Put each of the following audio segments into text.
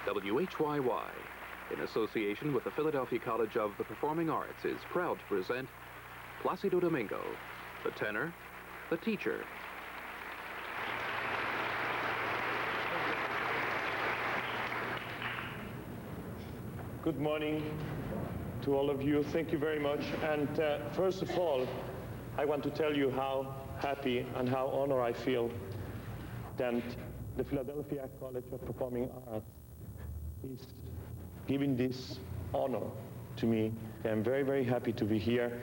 WHYY, in association with the Philadelphia College of the Performing Arts, is proud to present Placido Domingo, the tenor, the teacher. Good morning to all of you. Thank you very much. And first of all, I want to tell you how happy and how honored I feel that the Philadelphia College of Performing Arts is giving this honor to me. I'm very, very happy to be here.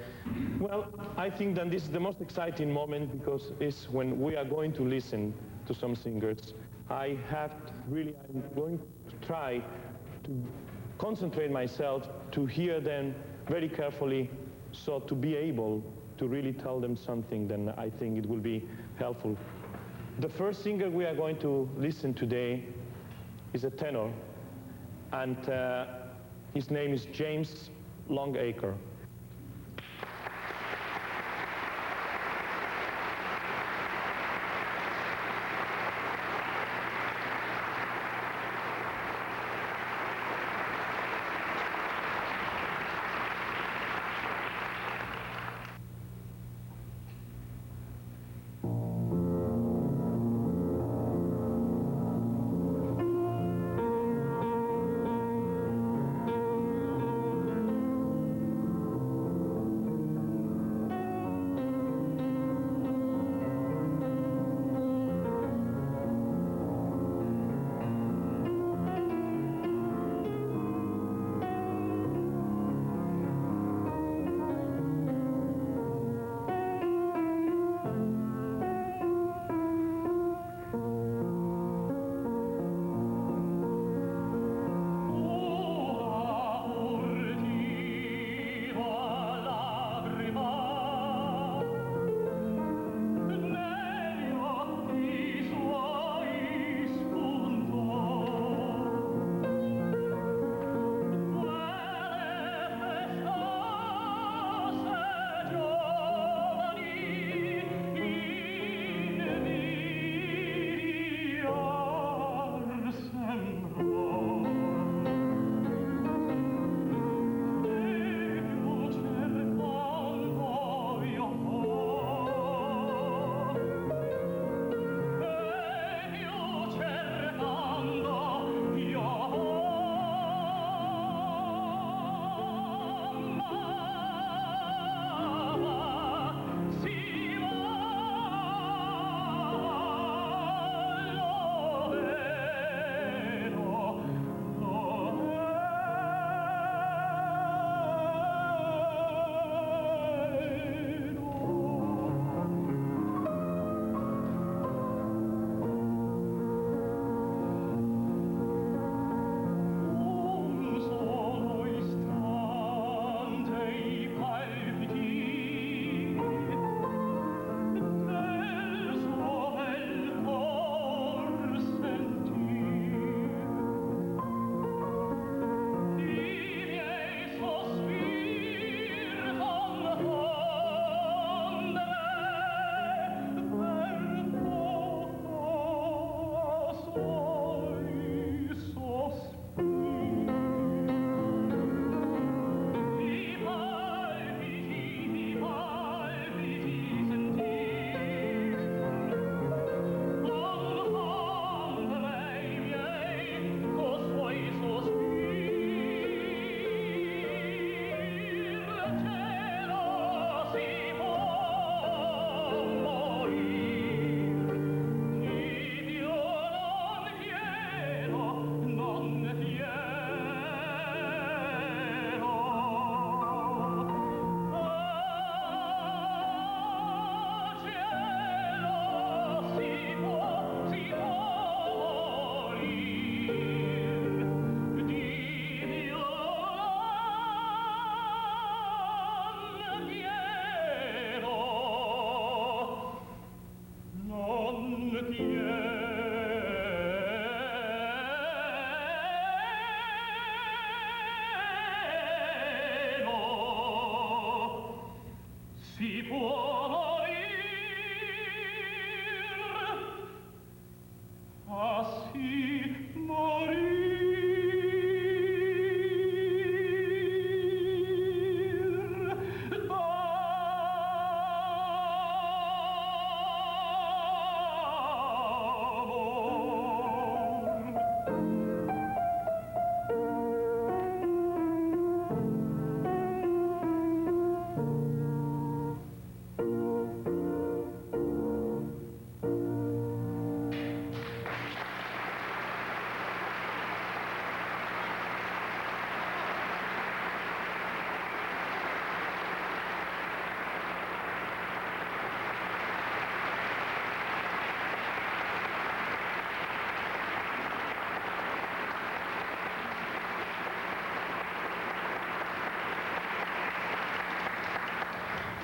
Well, I think that this is the most exciting moment because it's when we are going to listen to some singers. I'm going to try to concentrate myself to hear them very carefully, so to be able to really tell them something, then I think it will be helpful. The first singer we are going to listen today is a tenor, and his name is James Longacre.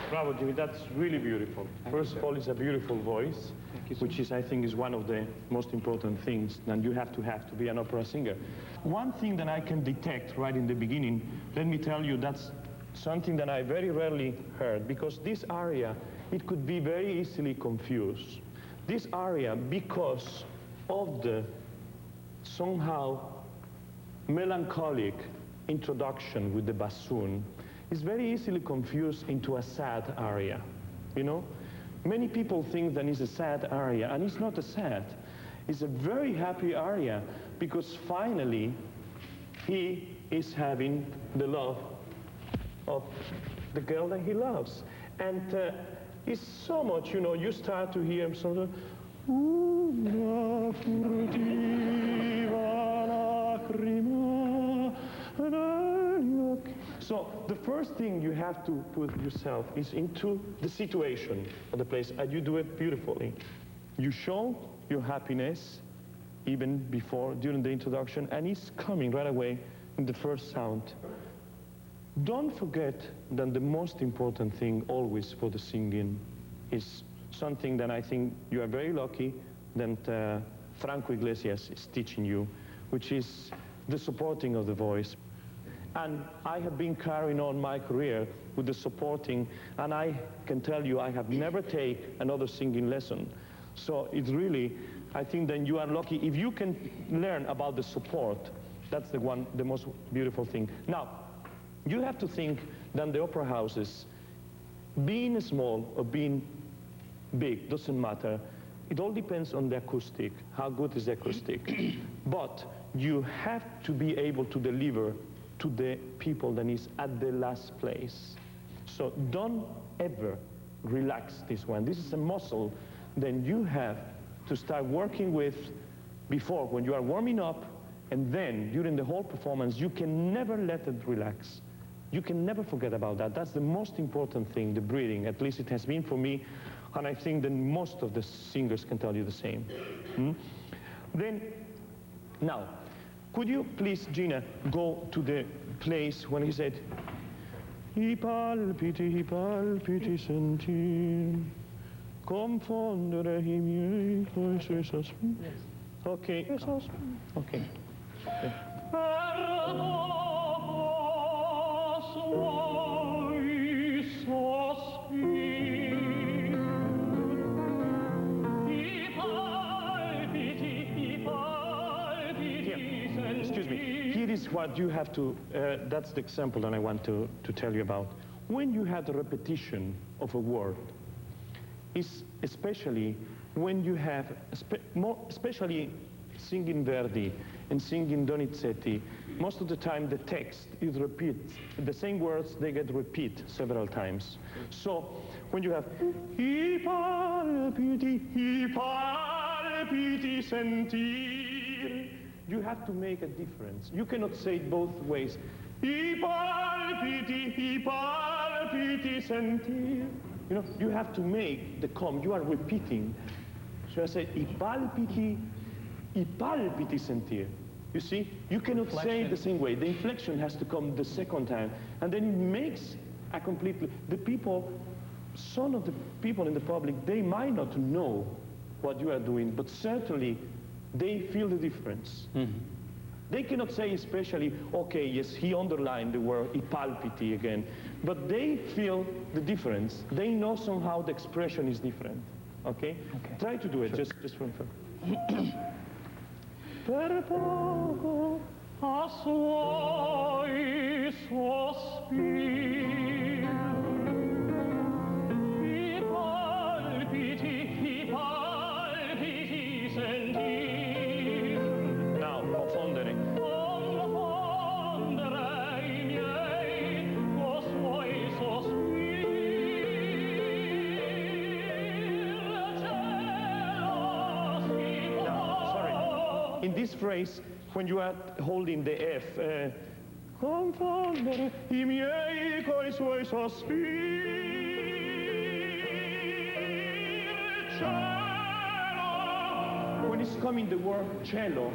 Bravo, Jimmy. That's really beautiful. First of all, it's a beautiful voice, which is, I think, is one of the most important things that you have to be an opera singer. One thing that I can detect right in the beginning, let me tell you, that's something that I very rarely heard, because this aria, it could be very easily confused. This aria, because of the somehow melancholic introduction with the bassoon, is very easily confused into a sad aria, you know? Many people think that it's a sad aria, and it's not a sad. It's a very happy aria, because finally he is having the love of the girl that he loves. And it's so much, you know, you start to hear him sort of, so the first thing you have to put yourself is into the situation of the place, and you do it beautifully. You show your happiness even before, during the introduction, and it's coming right away in the first sound. Don't forget that the most important thing always for the singing is something that I think you are very lucky that Franco Iglesias is teaching you, which is the supporting of the voice. And I have been carrying on my career with the supporting, and I can tell you I have never taken another singing lesson. So it's really, I think that you are lucky if you can learn about the support. That's the most beautiful thing. Now, you have to think that the opera houses, being small or being big, doesn't matter. It all depends on the acoustic, how good is the acoustic. But you have to be able to deliver to the people that is at the last place. So don't ever relax this one. This is a muscle that you have to start working with before, when you are warming up, and then during the whole performance, you can never let it relax. You can never forget about that. That's the most important thing, the breathing. At least it has been for me, and I think that most of the singers can tell you the same. Then, now, could you please, Gina, go to the place when he said, I palpiti sentir, confondere I miei coi sospiri. Okay. Okay. Excuse me. Here is what you have to, that's the example that I want to tell you about. When you have the repetition of a word, is especially when you have, especially singing Verdi and singing Donizetti, most of the time the text is repeat. The same words, they get repeat several times. So when you have I palpiti sentir, you have to make a difference. You cannot say it both ways. I palpiti sentir. You know, you have to make the com. You are repeating. So I say I palpiti sentir. You see, you cannot say it the same way. The inflection has to come the second time, and then it makes a completely. The people, some of the people in the public, they might not know what you are doing, but certainly they feel the difference. They cannot say especially, okay, yes, he underlined the word I palpiti again, but they feel the difference. They know somehow the expression is different. Okay? Try to do it, just for fun. Per poco a suoi sospiri, I palpiti sentir. Now, confondere. Confondere I miei co suoi sospiri. In this phrase, when you are holding the F, confondere I miei coi suoi sospiri, cielo. When it's coming the word cello,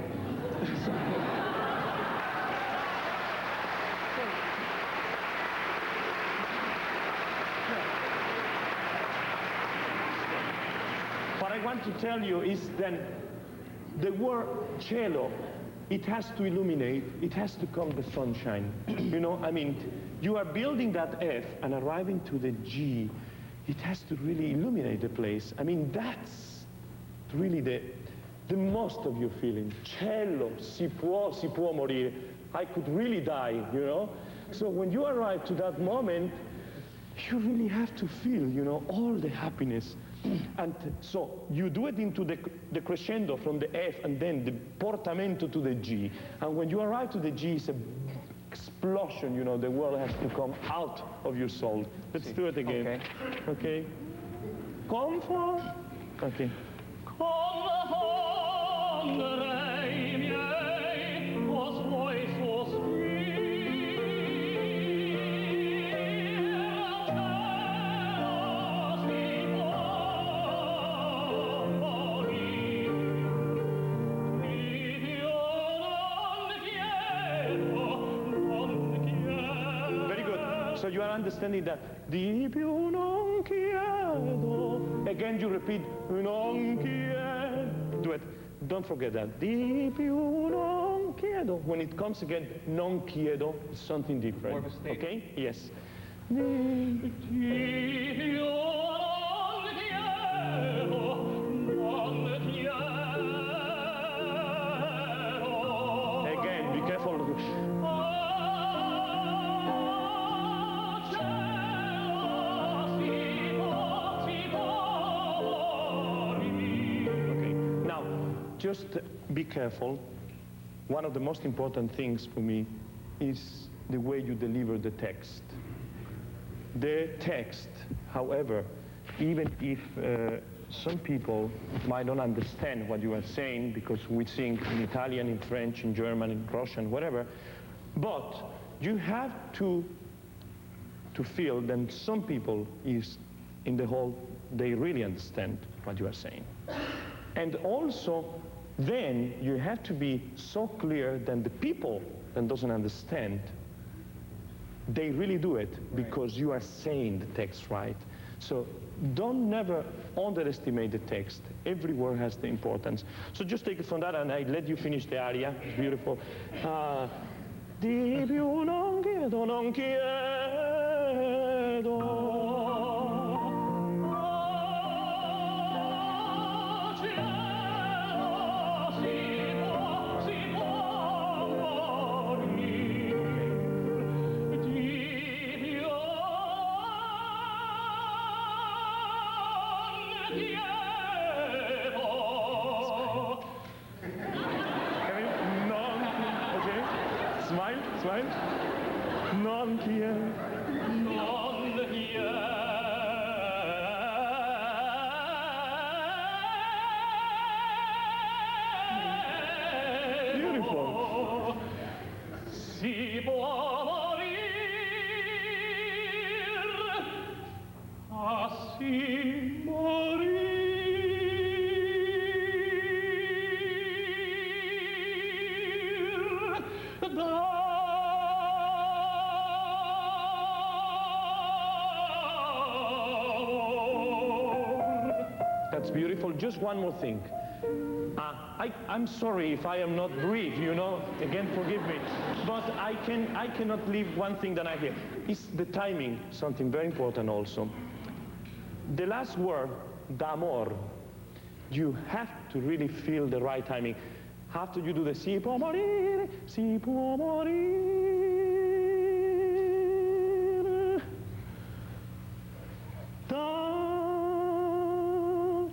want to tell you is that the word cielo, it has to illuminate, it has to come the sunshine. You know, I mean, you are building that F and arriving to the G, it has to really illuminate the place. I mean, that's really the most of your feeling. Cielo, si può morire. I could really die, you know? So when you arrive to that moment, you really have to feel, you know, all the happiness. And so you do it into the crescendo from the F and then the portamento to the G. And when you arrive to the G, it's an explosion, you know, the world has to come out of your soul. Let's do it again. Okay? Comfort. Okay. So you are understanding that di più non chiedo. Again you repeat non chiedo. Do it. Don't forget that. Di più non chiedo. When it comes again, non chiedo, it's something different. Okay? Yes. Di più non chiedo, non chiedo. Again, be careful. Just be careful. One of the most important things for me is the way you deliver the text. The text, however, even if some people might not understand what you are saying because we sing in Italian, in French, in German, in Russian, whatever, but you have to feel that some people is in the whole, they really understand what you are saying. And also, then you have to be so clear that the people that doesn't understand, they really do it because you are saying the text right. So don't never underestimate the text. Every word has the importance. So just take it from that and I let you finish the aria. It's beautiful. Di più non chiedo, non chiedo. Smile. Non chiedo. Non chiedo. Beautiful. Si può morire, si morire. That's beautiful. Just one more thing. I'm sorry if I am not brief, you know, again, forgive me. But I cannot leave one thing that I hear. It's the timing, something very important also. The last word, d'amor, you have to really feel the right timing. After you do the si può morire, si può morire.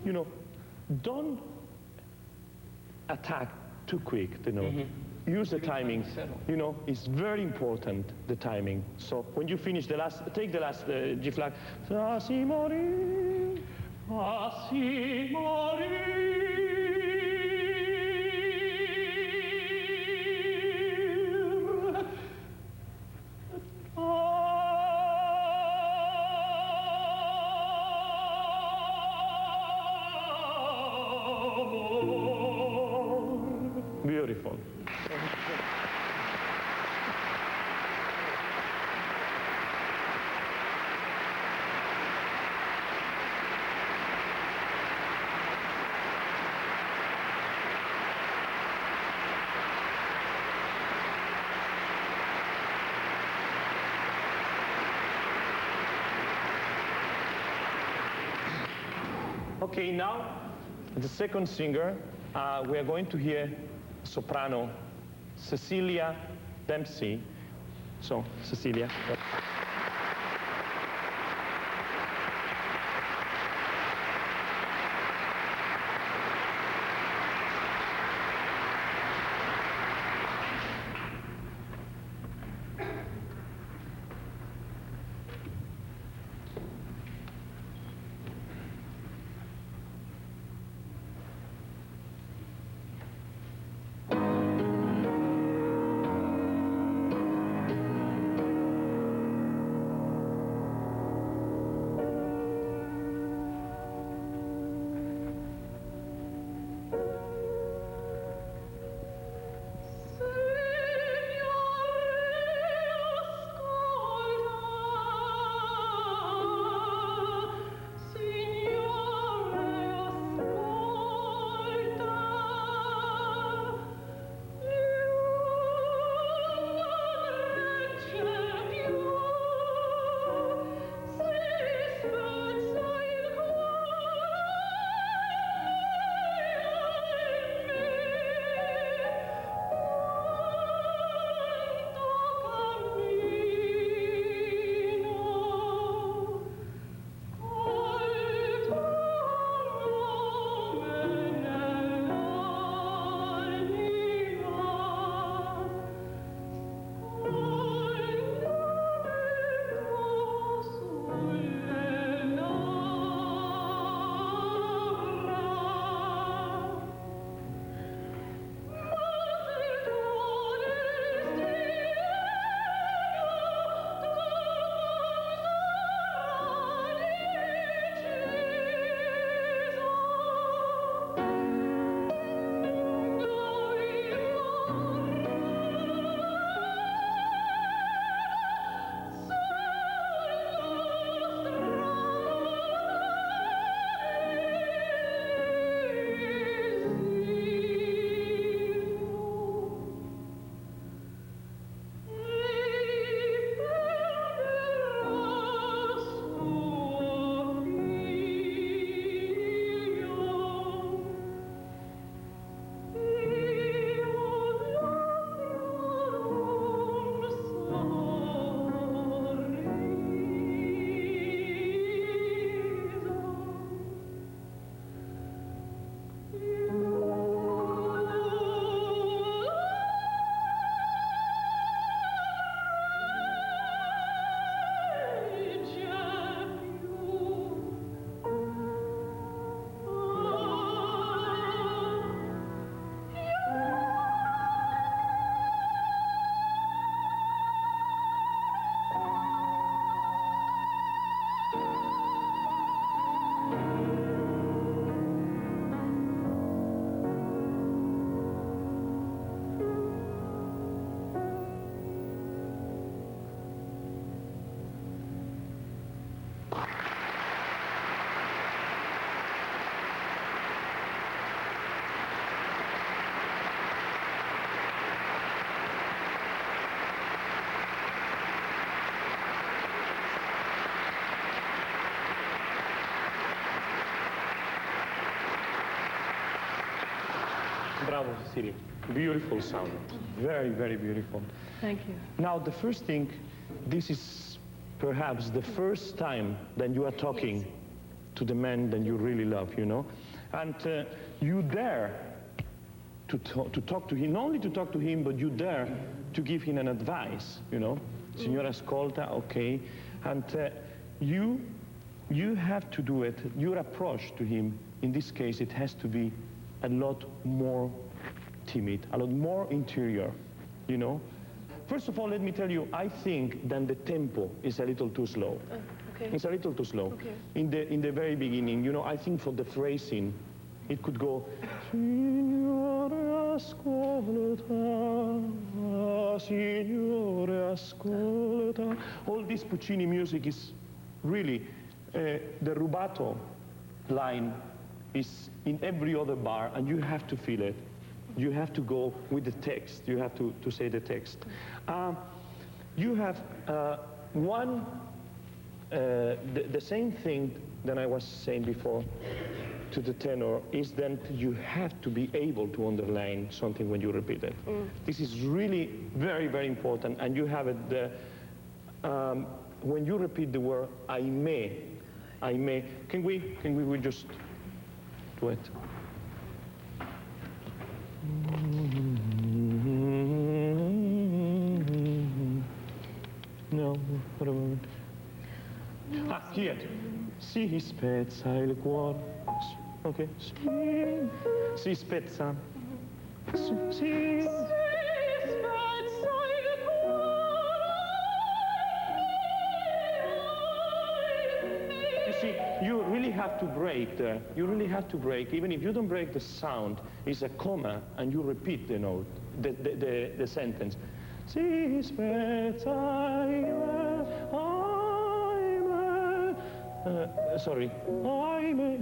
You know, don't attack too quick, you know. Use the timing. You know, it's very important, the timing. So when you finish the last, take the last G flat. Si morire, si morire. Beautiful. Okay, now the second singer, we are going to hear soprano Cecilia Dempsey. So, Cecilia. Bravo, Cecilia. Beautiful sound. Very, very beautiful. Thank you. Now, the first thing, this is perhaps the first time that you are talking to the man that you really love, you know? And you dare to talk to him, not only to talk to him, but you dare to give him an advice, you know? Signora, ascolta, okay. And you have to do it. Your approach to him, in this case, it has to be a lot more timid, a lot more interior, you know? First of all, let me tell you, I think that the tempo is a little too slow. Okay. It's a little too slow. Okay. In the very beginning, you know, I think for the phrasing, it could go, Signore, ascolta, Signore, ascolta. All this Puccini music is really, the rubato line is in every other bar, and you have to feel it. You have to go with the text. You have to say the text. You have the same thing that I was saying before. to the tenor is that you have to be able to underline something when you repeat it. This is really very, very important, and you have it there. When you repeat the word I may, can we just do it? No, what a moment. Ah, here. Si spezza il cuore. Ok. Si spezza. Si. You see, you really have to break there. You really have to break. Even if you don't break the sound, it's a comma, and you repeat the note, the sentence. Si spezza sorry,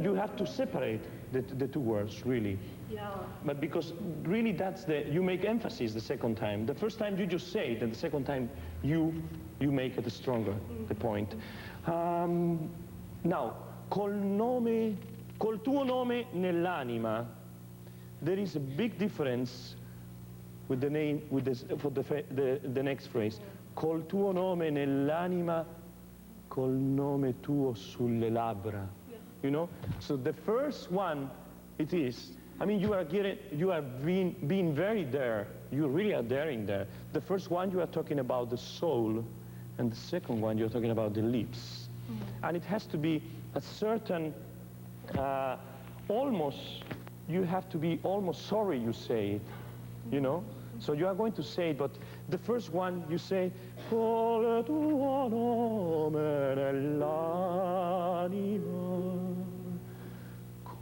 you have to separate the two words, really. Yeah. But because really you make emphasis the second time. The first time you just say it, and the second time you make it stronger, the point. Now, col tuo nome nell'anima, there is a big difference with the name, for the next phrase. Col tuo nome nell'anima, col nome tuo sulle labbra. You know? So the first one, it is, I mean, you are being very there. You really are daring there. The first one, you are talking about the soul, and the second one, you're talking about the lips. And it has to be a certain, you have to be almost sorry you say it, you know? So you are going to say it, but the first one you say, col tuo nome nell'anima,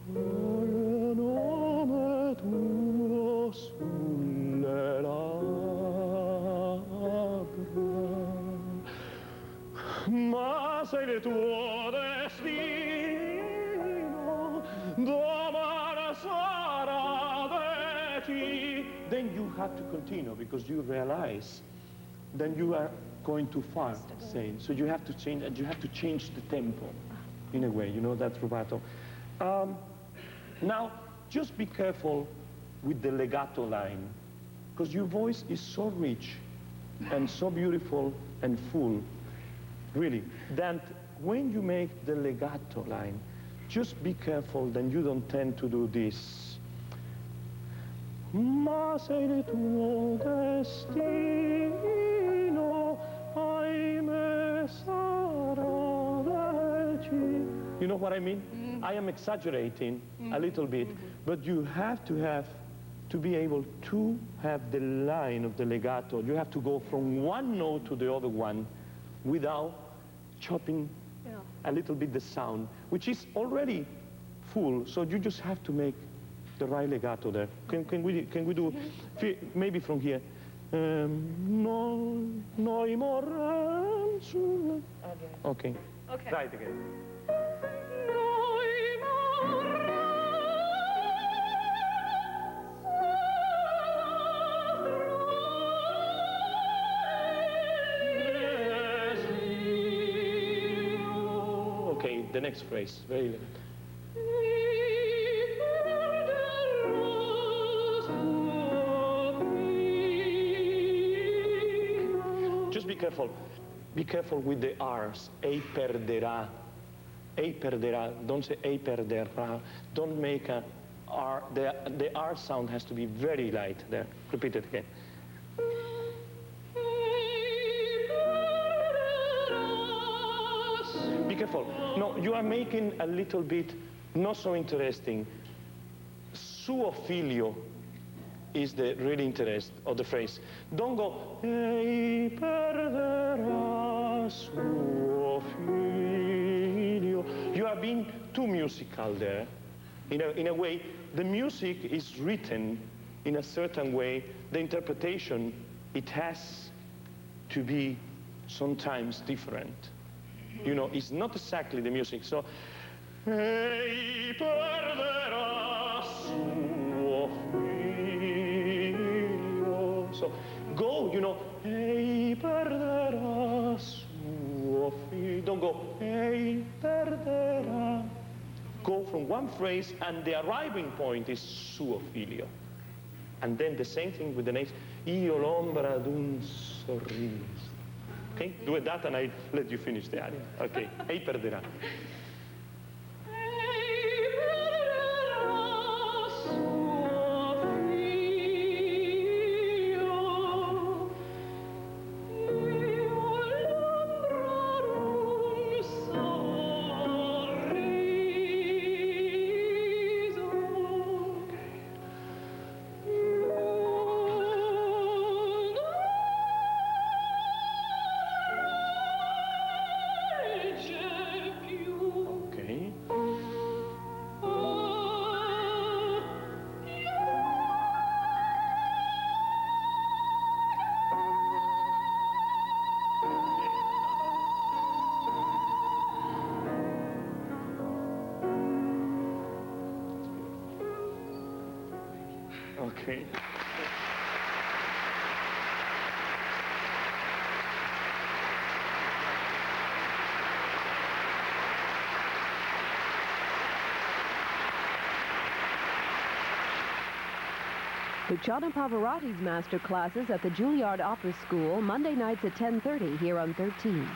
col nome tuo sulle labbra, ma se il tuo destino domani sarà di. Then you have to continue because you realize then you are going too far saying. So you have to change, and you have to change the tempo in a way, you know, that rubato. Now, just be careful with the legato line because your voice is so rich and so beautiful and full, really, that when you make the legato line, just be careful that you don't tend to do this. Ma se il tuo destino, ahimè, sarà veci. You know what I mean? I am exaggerating a little bit, but you have to be able to have the line of the legato. You have to go from one note to the other one without chopping a little bit the sound, which is already full, so you just have to make the right legato there. Can we do maybe from here? Noi morrem su. Okay. Okay. Try it again. Noi Okay, the next phrase. Very good. Just be careful. Be careful with the R's. Ei perderà. Ei perderà. Don't say ei perderà. Don't make a R. The R sound has to be very light there. Repeat it again. Be careful. No, you are making a little bit not so interesting. Suo figlio is the real interest of the phrase. Don't go, ei perderà suo figlio. You are being too musical there. In a way, the music is written in a certain way. The interpretation, it has to be sometimes different. You know, it's not exactly the music. So, ei perderà suo figlio. So, go, you know, ei perderà suo figlio. Don't go, ei perderà. go from one phrase and the arriving point is suo figlio. And then the same thing with the next, io l'ombra d'un sorriso. Okay, do it that and I let you finish the aria. Okay, ei perderà. Okay. Okay. Luciano Pavarotti's master classes at the Juilliard Opera School, Monday nights at 10:30 here on 13.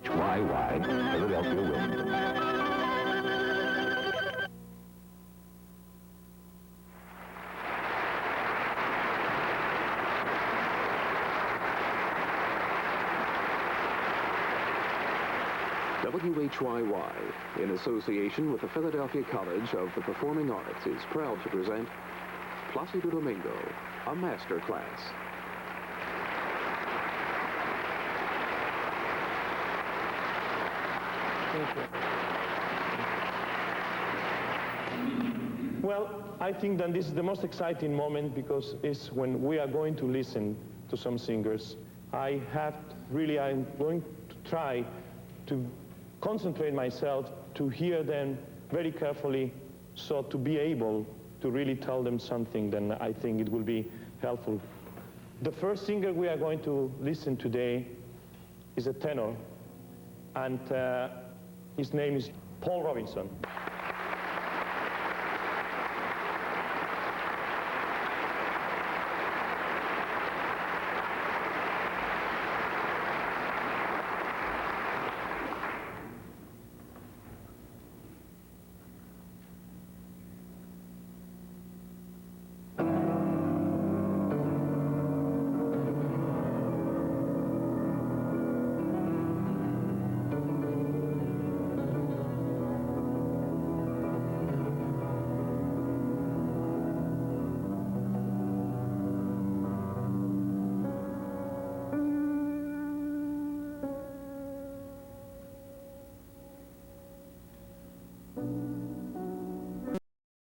HYY, Philadelphia, Wilmington. WHYY, in association with the Philadelphia College of the Performing Arts, is proud to present Placido Domingo, a master class. Well, I think that this is the most exciting moment because it's when we are going to listen to some singers. I'm going to try to concentrate myself to hear them very carefully so to be able to really tell them something, then I think it will be helpful. The first singer we are going to listen today is a tenor, and his name is Paul Robinson.